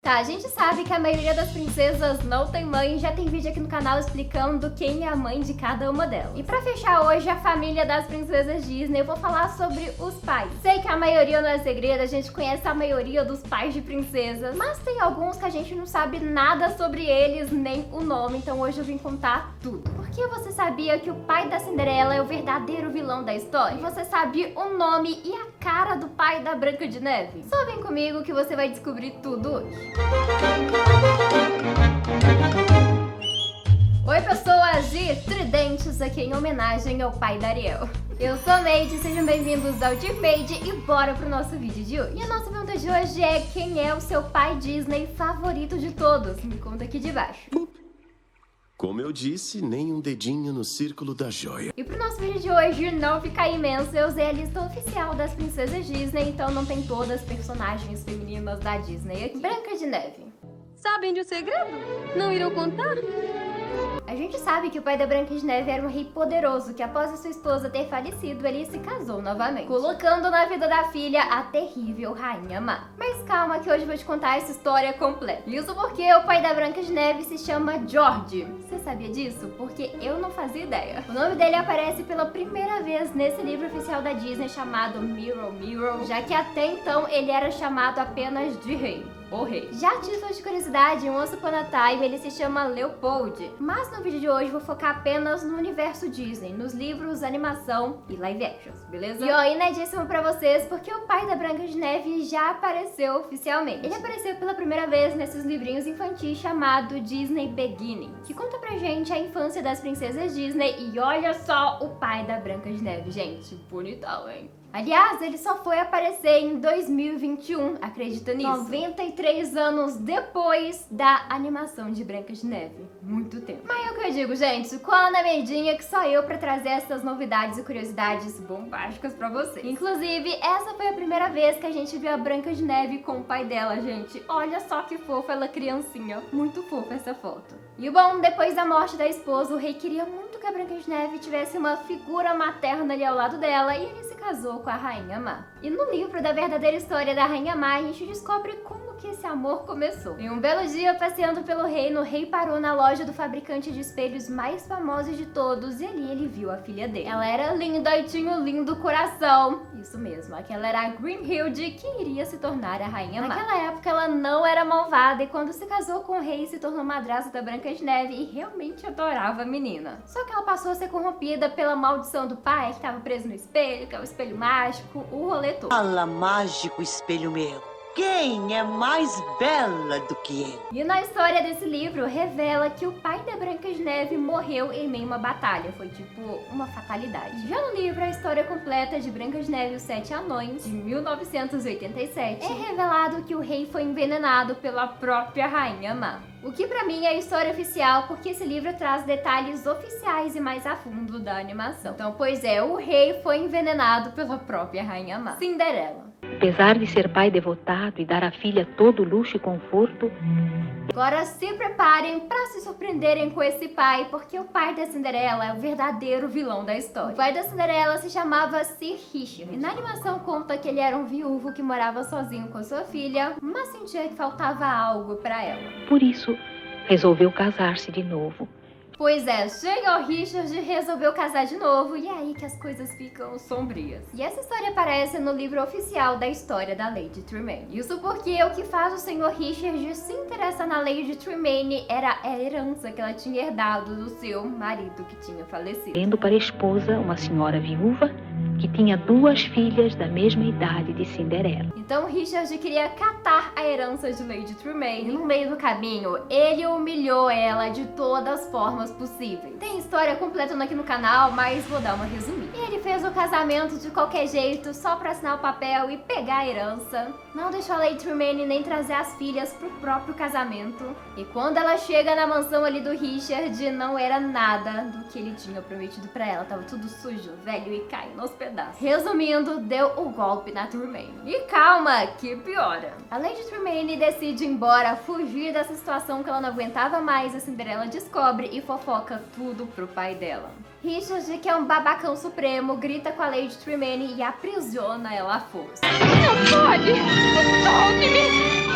Tá, a gente sabe que a maioria das princesas não tem mãe, já tem vídeo aqui no canal explicando quem é a mãe de cada uma delas. E pra fechar hoje a família das princesas Disney, eu vou falar sobre os pais. Sei que a maioria não é segredo, a gente conhece a maioria dos pais de princesas, mas tem alguns que a gente não sabe nada sobre eles, nem o nome, então hoje eu vim contar tudo. Porque você sabia que o pai da Cinderela é o verdadeiro vilão da história? E você sabe o nome e a cara do pai da Branca de Neve? Só vem comigo que você vai descobrir tudo hoje. Oi pessoas de Tridentes, aqui em homenagem ao pai da Ariel. Eu sou a Made, sejam bem-vindos ao Dear Made e bora pro nosso vídeo de hoje. E a nossa pergunta de hoje é: quem é o seu pai Disney favorito de todos? Me conta aqui de baixo. Como eu disse, nem um dedinho no círculo da joia. E pro nosso vídeo de hoje não ficar imenso, eu usei a lista oficial das princesas Disney, então não tem todas as personagens femininas da Disney aqui. Branca de Neve. Sabem de um segredo? Não irão contar? A gente sabe que o pai da Branca de Neve era um rei poderoso que, após a sua esposa ter falecido, ele se casou novamente, colocando na vida da filha a terrível Rainha Má. Mas calma que hoje eu vou te contar essa história completa. Isso porque o pai da Branca de Neve se chama George. Você sabia disso? Porque eu não fazia ideia. O nome dele aparece pela primeira vez nesse livro oficial da Disney chamado Mirror Mirror, já que até então ele era chamado apenas de rei. O rei. Já a título de curiosidade, em Once Upon a Time ele se chama Leopold, mas no vídeo de hoje vou focar apenas no universo Disney, nos livros, animação e live actions, beleza? E ó, inedíssimo pra vocês, porque o pai da Branca de Neve já apareceu oficialmente. Ele apareceu pela primeira vez nesses livrinhos infantis chamado Disney Beginning, que conta pra gente a infância das princesas Disney. E olha só o pai da Branca de Neve, gente, bonitão, hein? Aliás, ele só foi aparecer em 2021, acredita nisso? 93 anos depois da animação de Branca de Neve. Muito tempo. Mas é o que eu digo, gente, cola na medinha que só eu pra trazer essas novidades e curiosidades bombásticas pra vocês. Inclusive, essa foi a primeira vez que a gente viu a Branca de Neve com o pai dela, gente. Olha só que fofa ela criancinha. Muito fofa essa foto. E bom, depois da morte da esposa, o rei queria muito que a Branca de Neve tivesse uma figura materna ali ao lado dela e ele se casou com a Rainha Má. E no livro da verdadeira história da Rainha Má, a gente descobre como que esse amor começou. Em um belo dia, passeando pelo reino, o rei parou na loja do fabricante de espelhos mais famoso de todos e ali ele viu a filha dele. Ela era linda e tinha um lindo coração. Isso mesmo, aquela era a Grimhilde, que iria se tornar a Rainha Má. Naquela época ela não era malvada e quando se casou com o rei se tornou madrasta da Branca de Neve e realmente adorava a menina. Só que ela passou a ser corrompida pela maldição do pai, que estava preso no espelho, que é o espelho mágico, o rolê todo. Fala, mágico espelho meu. Quem é mais bela do que ele? E na história desse livro revela que o pai da Branca de Neve morreu em meio a uma batalha. Foi tipo uma fatalidade. Já no livro, a história completa de Branca de Neve e os Sete Anões, de 1987, é revelado que o rei foi envenenado pela própria Rainha Má. O que pra mim é a história oficial, porque esse livro traz detalhes oficiais e mais a fundo da animação. Então, pois é, o rei foi envenenado pela própria Rainha Má. Cinderela. Apesar de ser pai devotado e dar à filha todo luxo e conforto, agora se preparem para se surpreenderem com esse pai, porque o pai da Cinderela é o verdadeiro vilão da história. O pai da Cinderela se chamava Sir Richard. E na animação conta que ele era um viúvo que morava sozinho com sua filha, mas sentia que faltava algo para ela. por isso, resolveu casar-se de novo. Pois é, Senhor Richard resolveu casar de novo e é aí que as coisas ficam sombrias. E essa história aparece no livro oficial da história da Lady Tremaine. Isso porque o que faz o Senhor Richard se interessar na Lady Tremaine era a herança que ela tinha herdado do seu marido que tinha falecido. Tendo para esposa uma senhora viúva que tinha duas filhas da mesma idade de Cinderela. Então Richard queria catar a herança de Lady Tremaine e no meio do caminho ele humilhou ela de todas as formas possíveis. Tem história completa aqui no canal, mas vou dar uma resumida. Ele fez o casamento de qualquer jeito, só pra assinar o papel e pegar a herança. Não deixou a Lady Tremaine nem trazer as filhas pro próprio casamento. E quando ela chega na mansão ali do Richard, não era nada do que ele tinha prometido pra ela. Tava tudo sujo, velho e caindo aos pedaços. Resumindo, deu o golpe na Tremaine. E calma, que piora. A Lady Tremaine decide ir embora, fugir dessa situação que ela não aguentava mais. A Cinderela descobre e fofoca tudo pro pai dela. Richard, que é um babacão supremo, grita com a Lady Tremaine e aprisiona ela à força. Não pode! Solte-me!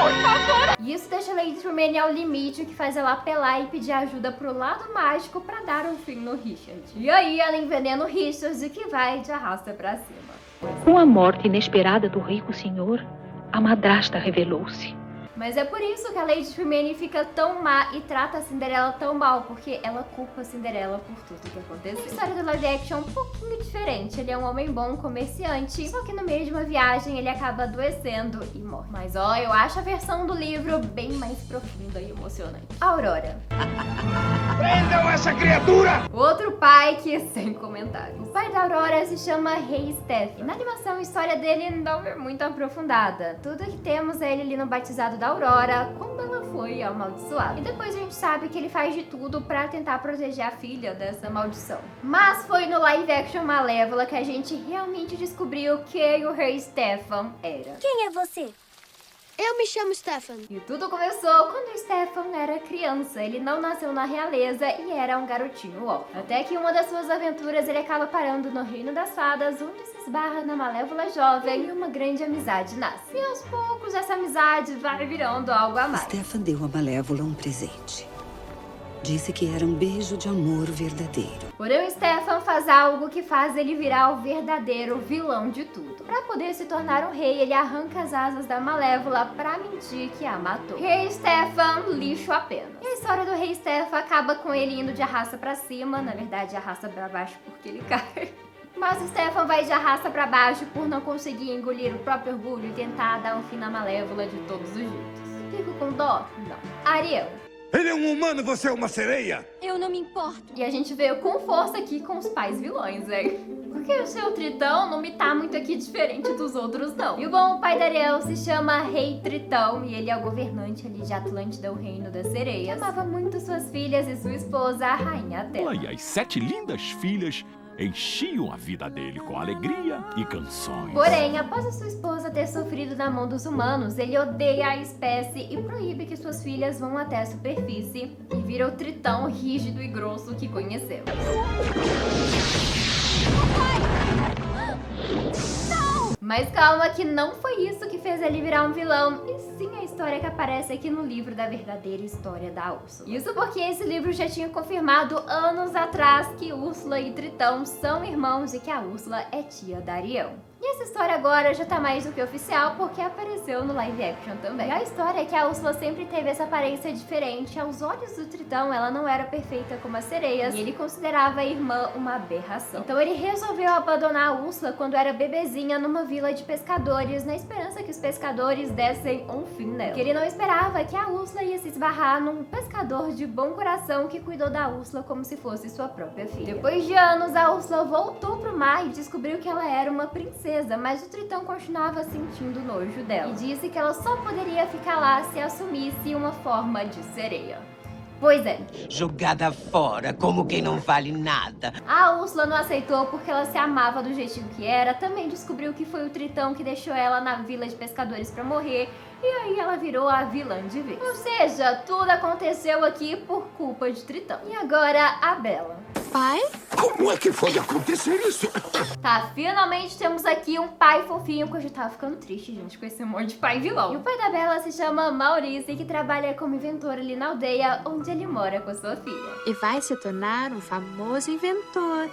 E isso deixa a Lady Tremaine ao limite, o que faz ela apelar e pedir ajuda pro lado mágico pra dar um fim no Richard. E aí ela envenena o Richard, o que vai de arrasta pra cima. Com a morte inesperada do rico senhor, a madrasta revelou-se. Mas é por isso que a Lady Tremaine fica tão má e trata a Cinderela tão mal, porque ela culpa a Cinderela por tudo que aconteceu. A história do live action é um pouquinho diferente. Ele é um homem bom, comerciante, só que no meio de uma viagem ele acaba adoecendo e morre. Mas ó, eu acho a versão do livro bem mais profunda e emocionante. Aurora. Prendam essa criatura! Outro pai que sem comentários. O pai da Aurora se chama Rei Stephen. Na animação a história dele não é muito aprofundada. Tudo que temos é ele ali no batizado da Aurora, como ela foi amaldiçoada. E depois a gente sabe que ele faz de tudo pra tentar proteger a filha dessa maldição. Mas foi no live action Malévola que a gente realmente descobriu quem o Rei Stephen era. Quem é você? Eu me chamo Stefan. E tudo começou quando o Stefan era criança. Ele não nasceu na realeza e era um garotinho órfão. Até que em uma das suas aventuras ele acaba parando no Reino das Fadas, onde se esbarra na Malévola jovem e uma grande amizade nasce. E aos poucos essa amizade vai virando algo a mais. Stefan deu à Malévola um presente. Disse que era um beijo de amor verdadeiro. Porém, o Stefan faz algo que faz ele virar o verdadeiro vilão de tudo. Para poder se tornar um rei, ele arranca as asas da Malévola para mentir que a matou. Rei Stefan, lixo apenas. E a história do Rei Stefan acaba com ele indo de arrasta para cima, na verdade arrasta para baixo porque ele cai. Mas o Stefan vai de arrasta para baixo por não conseguir engolir o próprio orgulho e tentar dar um fim na Malévola de todos os jeitos. Fico com dó? Não. Ariel. Ele é um humano, você é uma sereia! Eu não me importo. E a gente veio com força aqui com os pais vilões, hein? Porque o seu Tritão não me tá muito aqui diferente dos outros, não. E o bom, o pai da Ariel se chama Rei Tritão e ele é o governante ali de Atlântida, o reino das sereias. Amava muito suas filhas e sua esposa, a Rainha Atena. E as 7 lindas filhas enchiam a vida dele com alegria e canções. Porém, após a sua esposa ter sofrido na mão dos humanos, ele odeia a espécie e proíbe que suas filhas vão até a superfície e vira o Tritão rígido e grosso que conhecemos. Mas calma que não foi isso que fez ele virar um vilão, e sim a história que aparece aqui no livro da verdadeira história da Úrsula. Isso porque esse livro já tinha confirmado anos atrás que Úrsula e Tritão são irmãos e que a Úrsula é tia da Ariel. E essa história agora já tá mais do que oficial porque apareceu no live action também. E a história é que a Úrsula sempre teve essa aparência diferente. Aos olhos do Tritão, ela não era perfeita como as sereias e ele considerava a irmã uma aberração. Então ele resolveu abandonar a Úrsula quando era bebezinha numa vila de pescadores, na esperança que os pescadores dessem um fim nela. Porque ele não esperava que a Úrsula ia se esbarrar num pescador de bom coração que cuidou da Úrsula como se fosse sua própria filha. Depois de anos, a Úrsula voltou pro mar e descobriu que ela era uma princesa, mas o Tritão continuava sentindo nojo dela. E disse que ela só poderia ficar lá se assumisse uma forma de sereia. Pois é. Jogada fora, como quem não vale nada. A Úrsula não aceitou porque ela se amava do jeitinho que era, também descobriu que foi o Tritão que deixou ela na vila de pescadores pra morrer, e aí ela virou a vilã de vez. Ou seja, tudo aconteceu aqui por culpa de Tritão. E agora, a Bella. Pai? Como é que foi acontecer isso? Tá, finalmente temos aqui um pai fofinho, que eu já tava ficando triste, gente, com esse monte de pai vilão. E o pai da Bella se chama Maurice, que trabalha como inventor ali na aldeia, onde ele mora com a sua filha. E vai se tornar um famoso inventor.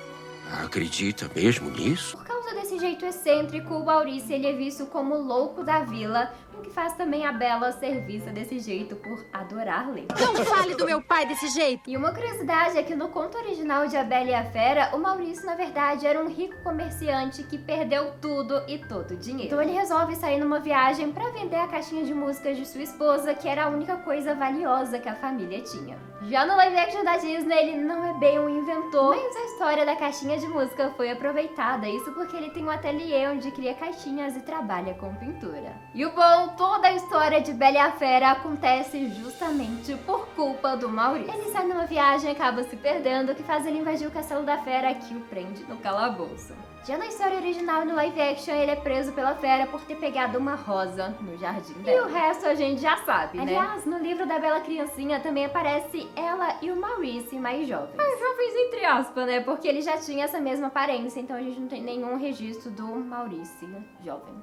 Acredita mesmo nisso? Por causa desse jeito excêntrico, o Maurice ele é visto como o louco da vila, o que faz também a Bella ser vista desse jeito por adorar ler. Não fale do meu pai desse jeito! E uma curiosidade é que no conto original de A Bela e a Fera, o Maurício na verdade era um rico comerciante que perdeu tudo e todo o dinheiro. Então ele resolve sair numa viagem pra vender a caixinha de músicas de sua esposa, que era a única coisa valiosa que a família tinha. Já no live action da Disney, ele não é bem um inventor, mas a história da caixinha de música foi aproveitada, isso porque ele tem um ateliê onde cria caixinhas e trabalha com pintura. E o bom, toda a história de Bela e a Fera acontece justamente por culpa do Maurício. Ele sai numa viagem e acaba se perdendo, o que faz ele invadir o castelo da Fera, que o prende no calabouço. Já na história original e no live action, ele é preso pela Fera por ter pegado uma rosa no jardim dela. E o resto a gente já sabe, né? Aliás, no livro da Bela Criancinha também aparece ela e o Maurice mais jovens. Mais jovens entre aspas, né? Porque ele já tinha essa mesma aparência, então a gente não tem nenhum registro do Maurice jovem.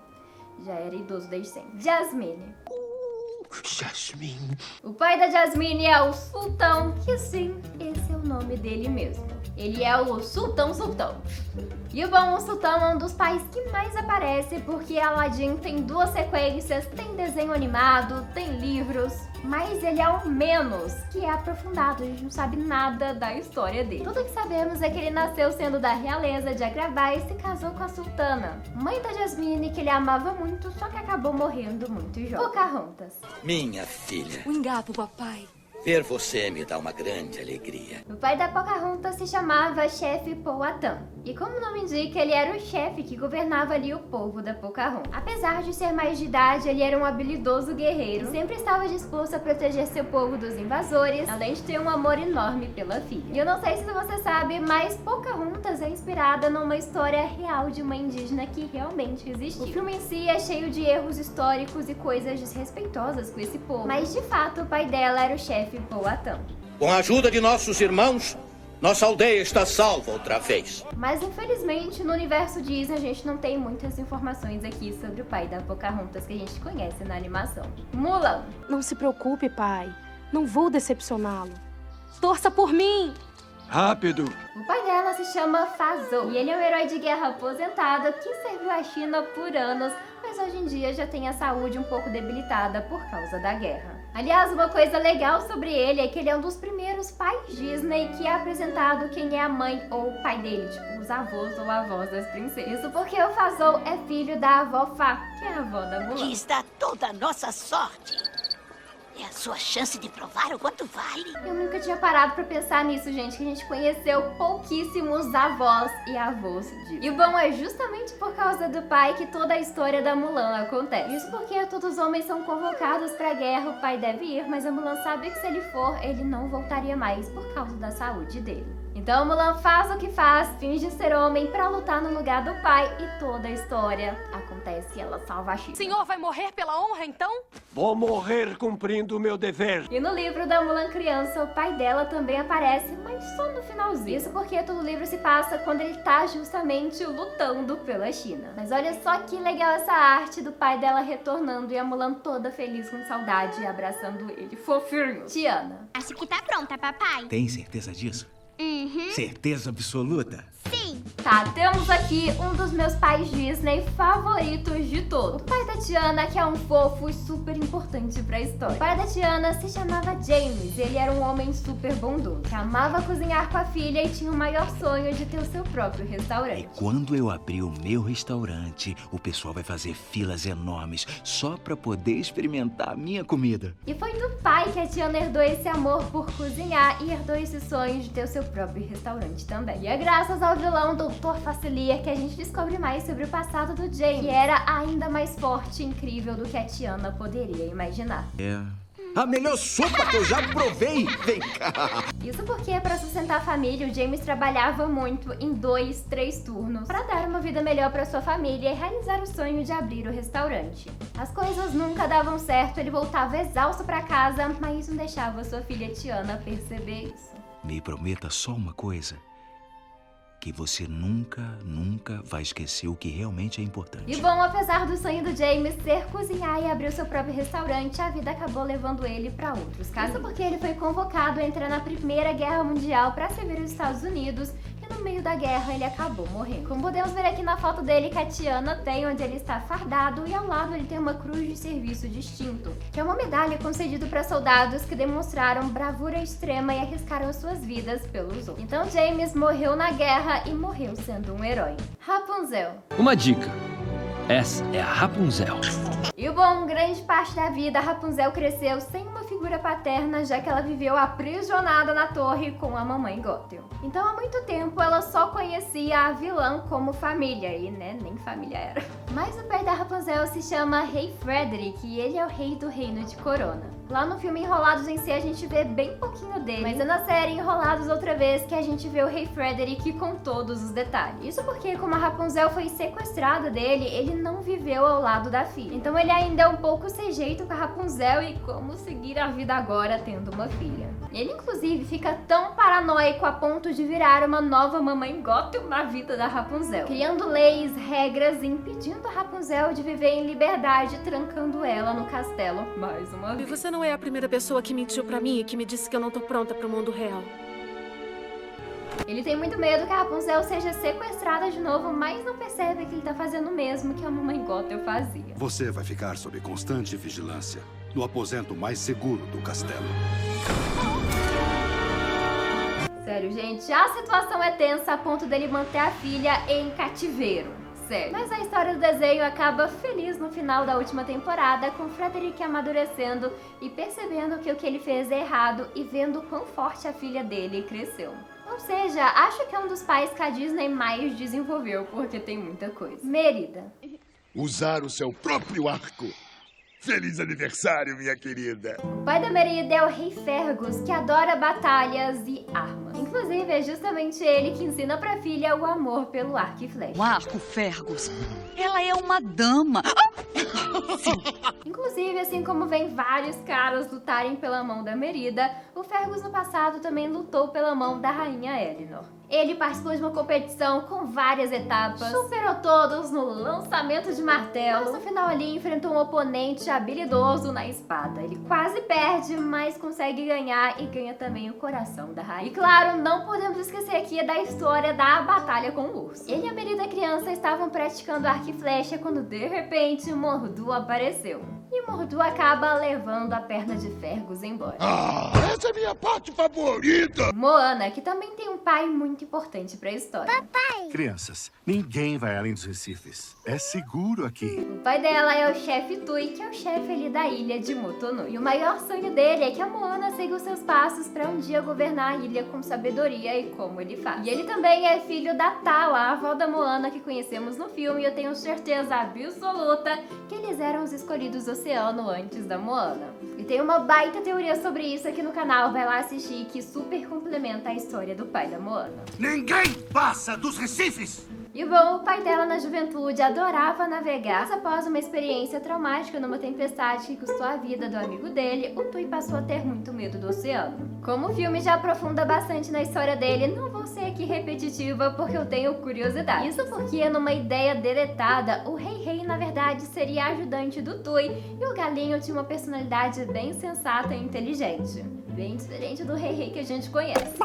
Já era idoso desde sempre. Jasmine. Jasmine. O pai da Jasmine é o Sultão, que sim, esse é o nome dele mesmo. Ele é o Sultão. E o Sultão é um dos pais que mais aparece, porque Aladdin tem 2 sequências, tem desenho animado, tem livros, mas ele é o menos que é aprofundado, a gente não sabe nada da história dele. Tudo que sabemos é que ele nasceu sendo da realeza de Agrabah e se casou com a Sultana, mãe da Jasmine, que ele amava muito, só que acabou morrendo muito jovem. Pocahontas. Minha filha. Um gato, papai. Ver você me dá uma grande alegria. O pai da Pocahontas se chamava Chefe Powhatan. E como o nome indica, ele era o chefe que governava ali o povo da Pocahontas. Apesar de ser mais de idade, ele era um habilidoso guerreiro e sempre estava disposto a proteger seu povo dos invasores, além de ter um amor enorme pela filha. E eu não sei se você sabe, mas Pocahontas é inspirada numa história real de uma indígena que realmente existiu. O filme em si é cheio de erros históricos e coisas desrespeitosas com esse povo, mas de fato o pai dela era o chefe Powhatan. Com a ajuda de nossos irmãos, nossa aldeia está salva outra vez. Mas infelizmente no universo Disney a gente não tem muitas informações aqui sobre o pai da Pocahontas que a gente conhece na animação. Mulan. Não se preocupe, pai. Não vou decepcioná-lo. Torça por mim! Rápido! O pai dela se chama Fazou e ele é um herói de guerra aposentado que serviu a China por anos, mas hoje em dia já tem a saúde um pouco debilitada por causa da guerra. Aliás, uma coisa legal sobre ele é que ele é um dos primeiros pais Disney que é apresentado quem é a mãe ou o pai dele, tipo os avós ou avós das princesas. Isso porque o Fazou é filho da avó Fá, que é a avó da Mulan. Que está toda a nossa sorte. É a sua chance de provar o quanto vale. Eu nunca tinha parado pra pensar nisso, gente, que a gente conheceu pouquíssimos avós e avós disso. E bom, é justamente por causa do pai que toda a história da Mulan acontece. Isso porque todos os homens são convocados pra guerra, o pai deve ir, mas a Mulan sabe que se ele for, ele não voltaria mais por causa da saúde dele. Então Mulan faz o que faz, finge ser homem pra lutar no lugar do pai e toda a história acontece e ela salva a China. O senhor vai morrer pela honra, então? Vou morrer cumprindo o meu dever. E no livro da Mulan criança, o pai dela também aparece, mas só no finalzinho. Isso porque todo o livro se passa quando ele tá justamente lutando pela China. Mas olha só que legal essa arte do pai dela retornando e a Mulan toda feliz com saudade, abraçando ele fofinho. Tiana. Acho que tá pronta, papai. Tem certeza disso? Uhum. Certeza absoluta? Sim. Tá, temos aqui um dos meus pais Disney favoritos de todos. O pai da Tiana, que é um fofo e super importante pra história. O pai da Tiana se chamava James e ele era um homem super bondoso, que amava cozinhar com a filha e tinha o maior sonho de ter o seu próprio restaurante. E quando eu abrir o meu restaurante, o pessoal vai fazer filas enormes só pra poder experimentar a minha comida. E foi do pai que a Tiana herdou esse amor por cozinhar e herdou esse sonho de ter o seu próprio restaurante também. E é graças ao vilão Dr. Facilier que a gente descobre mais sobre o passado do James, que era ainda mais forte e incrível do que a Tiana poderia imaginar. É a melhor sopa que eu já provei! Vem cá! Isso porque, para sustentar a família, o James trabalhava muito em 2, 3 turnos para dar uma vida melhor para sua família e realizar o sonho de abrir o restaurante. As coisas nunca davam certo, ele voltava exausto para casa, mas não deixava sua filha Tiana perceber isso. Me prometa só uma coisa. Que você nunca vai esquecer o que realmente é importante. E bom, apesar do sonho do James ser cozinhar e abrir o seu próprio restaurante, a vida acabou levando ele para outros caminhos. Isso porque ele foi convocado a entrar na Primeira Guerra Mundial para servir os Estados Unidos e no meio da guerra ele acabou morrendo. Como podemos ver aqui na foto dele que a Tiana tem, onde ele está fardado e ao lado ele tem uma cruz de serviço distinto, que é uma medalha concedida para soldados que demonstraram bravura extrema e arriscaram suas vidas pelos outros. Então James morreu na guerra e morreu sendo um herói. Rapunzel. Uma dica. Essa é a Rapunzel. E bom, grande parte da vida, a Rapunzel cresceu sem uma figura paterna, já que ela viveu aprisionada na torre com a mamãe Gothel. Então há muito tempo ela só conhecia a vilã como família, e nem família era. Mas o pai da Rapunzel se chama Rei Frederick e ele é o rei do reino de Corona. Lá no filme Enrolados em si a gente vê bem pouquinho dele, mas é na série Enrolados outra vez que a gente vê o Rei Frederick com todos os detalhes. Isso porque como a Rapunzel foi sequestrada dele, ele não viveu ao lado da filha. Então ele ainda é um pouco sem jeito com a Rapunzel e como seguir a vida agora tendo uma filha. Ele inclusive fica tão paranoico a ponto de virar uma nova mamãe Gothel na vida da Rapunzel, criando leis, regras e impedindo impedindo a Rapunzel de viver em liberdade, trancando ela no castelo mais uma vez. E você não é a primeira pessoa que mentiu pra mim e que me disse que eu não tô pronta pro mundo real. Ele tem muito medo que a Rapunzel seja sequestrada de novo, mas não percebe que ele tá fazendo o mesmo que a mamãe Gothel fazia. Você vai ficar sob constante vigilância, no aposento mais seguro do castelo. Sério, gente, a situação é tensa a ponto dele manter a filha em cativeiro. Sério. Mas a história do desenho acaba feliz no final da última temporada, com Frederick amadurecendo e percebendo que o que ele fez é errado e vendo quão forte a filha dele cresceu. Ou seja, acho que é um dos pais que a Disney mais desenvolveu, porque tem muita coisa. Merida. Usar o seu próprio arco. Feliz aniversário, minha querida! O pai da Merida é o Rei Fergus, que adora batalhas e armas. Inclusive, é justamente ele que ensina pra filha o amor pelo arco e flecha. O arco, Fergus. Ela é uma dama. Inclusive, assim como vem vários caras lutarem pela mão da Merida, o Fergus no passado também lutou pela mão da rainha Elinor. Ele participou de uma competição com várias etapas, superou todos no lançamento de martelo, mas no final ali enfrentou um oponente habilidoso na espada. Ele quase perde, mas consegue ganhar e ganha também o coração da rainha. E claro, não podemos esquecer aqui da história da batalha com o urso. Ele e a Merida criança estavam praticando arco e flecha quando de repente Mordu apareceu. E Mordu acaba levando a perna de Fergus embora. Ah, essa é a minha parte favorita! Moana, que também tem um pai muito importante pra história. Papai! Crianças, ninguém vai além dos recifes. É seguro aqui. O pai dela é o chefe Tui, que é o chefe ali da ilha de Motonui. E o maior sonho dele é que a Moana siga os seus passos pra um dia governar a ilha com sabedoria e como ele faz. E ele também é filho da Tala, a avó da Moana que conhecemos no filme, e eu tenho certeza absoluta que eles eram os escolhidos do oceano antes da Moana. E tem uma baita teoria sobre isso aqui no canal, vai lá assistir, que super complementa a história do pai da Moana. Ninguém passa dos recifes! E bom, o pai dela na juventude adorava navegar, mas após uma experiência traumática numa tempestade que custou a vida do amigo dele, o Tui passou a ter muito medo do oceano. Como o filme já aprofunda bastante na história dele, não vou ser aqui repetitiva porque eu tenho curiosidade. Isso porque numa ideia deletada, o Rei na verdade seria ajudante do Tui e o Galinho tinha uma personalidade bem sensata e inteligente. Bem diferente do Rei que a gente conhece.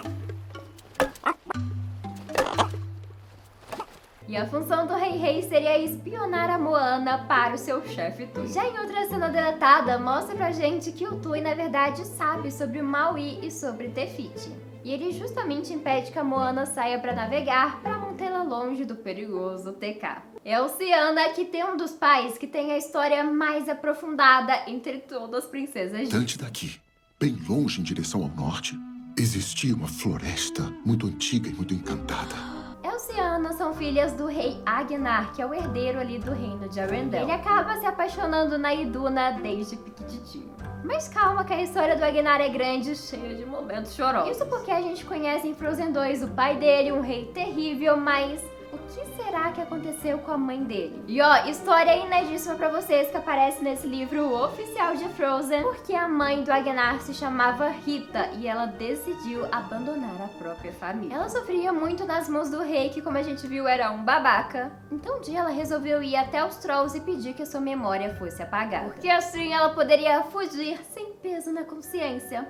E a função do Rei seria espionar a Moana para o seu chefe Tui. Já em outra cena deletada, mostra pra gente que o Tui, na verdade, sabe sobre o Maui e sobre Te Fiti. E ele justamente impede que a Moana saia para navegar para mantê-la longe do perigoso TK. É Oceana, que tem um dos pais que tem a história mais aprofundada entre todas as princesas Disney. Dante daqui, bem longe em direção ao norte, existia uma floresta muito antiga e muito encantada. Elciana são filhas do rei Agnar, que é o herdeiro ali do reino de Arendelle. Ele acaba se apaixonando na Iduna desde piquititinho. Mas calma que a história do Agnar é grande e cheia de momentos chorosos. Isso porque a gente conhece em Frozen 2 o pai dele, um rei terrível, mas o que será que aconteceu com a mãe dele? E ó, história inedíssima pra vocês que aparece nesse livro oficial de Frozen, porque a mãe do Agnar se chamava Rita e ela decidiu abandonar a própria família. Ela sofria muito nas mãos do rei, que como a gente viu era um babaca. Então um dia ela resolveu ir até os Trolls e pedir que a sua memória fosse apagada, porque assim ela poderia fugir sem peso na consciência.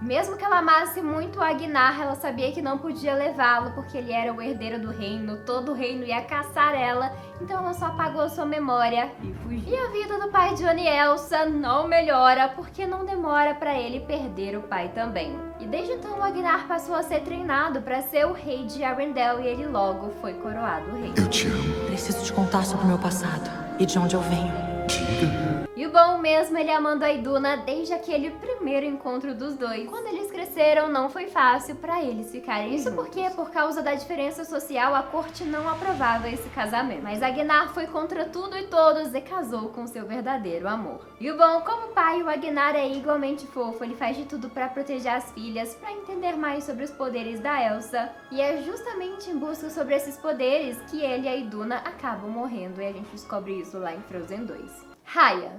Mesmo que ela amasse muito o Agnar, ela sabia que não podia levá-lo porque ele era o herdeiro do reino, todo o reino ia caçar ela, então ela só apagou sua memória e fugiu. E a vida do pai de Anne e Elsa não melhora porque não demora pra ele perder o pai também. E desde então o Agnar passou a ser treinado pra ser o rei de Arendelle e ele logo foi coroado rei. Eu te amo. Preciso te contar sobre o meu passado e de onde eu venho. Diga. E o bom mesmo, ele amando a Iduna desde aquele primeiro encontro dos dois. Quando eles cresceram, não foi fácil pra eles ficarem juntos. Isso porque, por causa da diferença social, a corte não aprovava esse casamento. Mas Agnar foi contra tudo e todos e casou com seu verdadeiro amor. E o bom, como pai, o Agnar é igualmente fofo. Ele faz de tudo pra proteger as filhas, pra entender mais sobre os poderes da Elsa. E é justamente em busca sobre esses poderes que ele e a Iduna acabam morrendo. E a gente descobre isso lá em Frozen 2. Raya.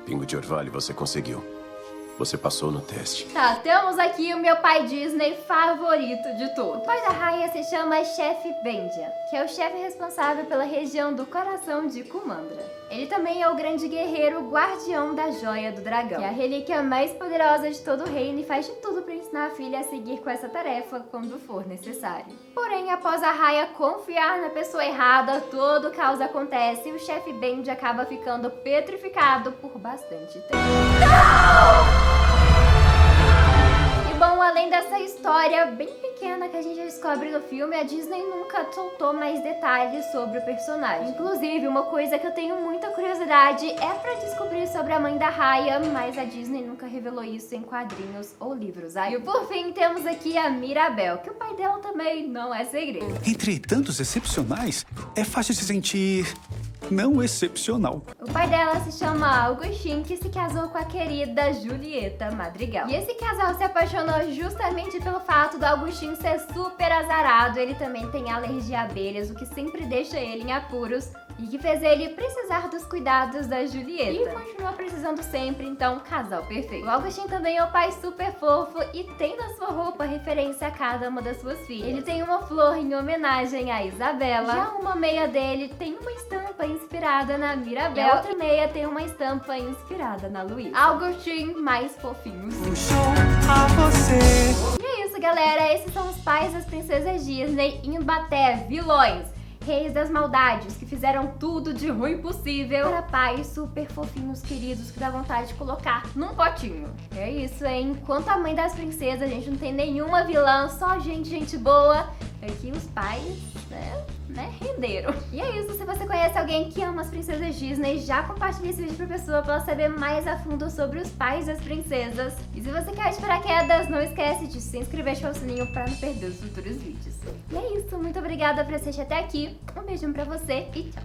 Pingo de orvalho, você conseguiu. Você passou no teste. Tá, temos aqui o meu pai Disney favorito de todos. O pai da rainha se chama Chefe Bendia, que é o chefe responsável pela região do coração de Kumandra. Ele também é o grande guerreiro guardião da Joia do Dragão, que é a relíquia mais poderosa de todo o reino e faz de tudo para ensinar a filha a seguir com essa tarefa quando for necessário. Porém, após a rainha confiar na pessoa errada, todo o caos acontece e o chefe Bendia acaba ficando petrificado por bastante tempo. Não! Bom, além dessa história bem pequena que a gente já descobre no filme, a Disney nunca soltou mais detalhes sobre o personagem. Inclusive, uma coisa que eu tenho muita curiosidade é pra descobrir sobre a mãe da Raya, mas a Disney nunca revelou isso em quadrinhos ou livros. E por fim, temos aqui a Mirabel, que o pai dela também não é segredo. Entre tantos excepcionais, é fácil se sentir não excepcional. O pai dela se chama Augustin, que se casou com a querida Julieta Madrigal. E esse casal se apaixonou justamente pelo fato do Augustin ser super azarado. Ele também tem alergia a abelhas, o que sempre deixa ele em apuros e que fez ele precisar dos cuidados da Julieta. E continua precisando sempre, então, casal perfeito. O Augustin também é um pai super fofo e tem na sua roupa referência a cada uma das suas filhas. Ele tem uma flor em homenagem a Isabela. Já uma meia dele tem uma estampa inspirada na Mirabel. E a outra meia tem uma estampa inspirada na Luísa. Augustin mais fofinhos. A você. E é isso, galera. Esses são os pais das princesas Disney indo até vilões, reis das maldades, que fizeram tudo de ruim possível, para pais super fofinhos, queridos, que dá vontade de colocar num potinho. É isso, hein? Enquanto a mãe das princesas, a gente não tem nenhuma vilã, só gente boa. Aqui os pais, né, renderam. E é isso, se você conhece alguém que ama as princesas Disney, já compartilhe esse vídeo pra pessoa pra ela saber mais a fundo sobre os pais das princesas. E se você quer de paraquedas, não esquece de se inscrever e ativar o sininho pra não perder os futuros vídeos. E é isso, muito obrigada por assistir até aqui, um beijão pra você e tchau!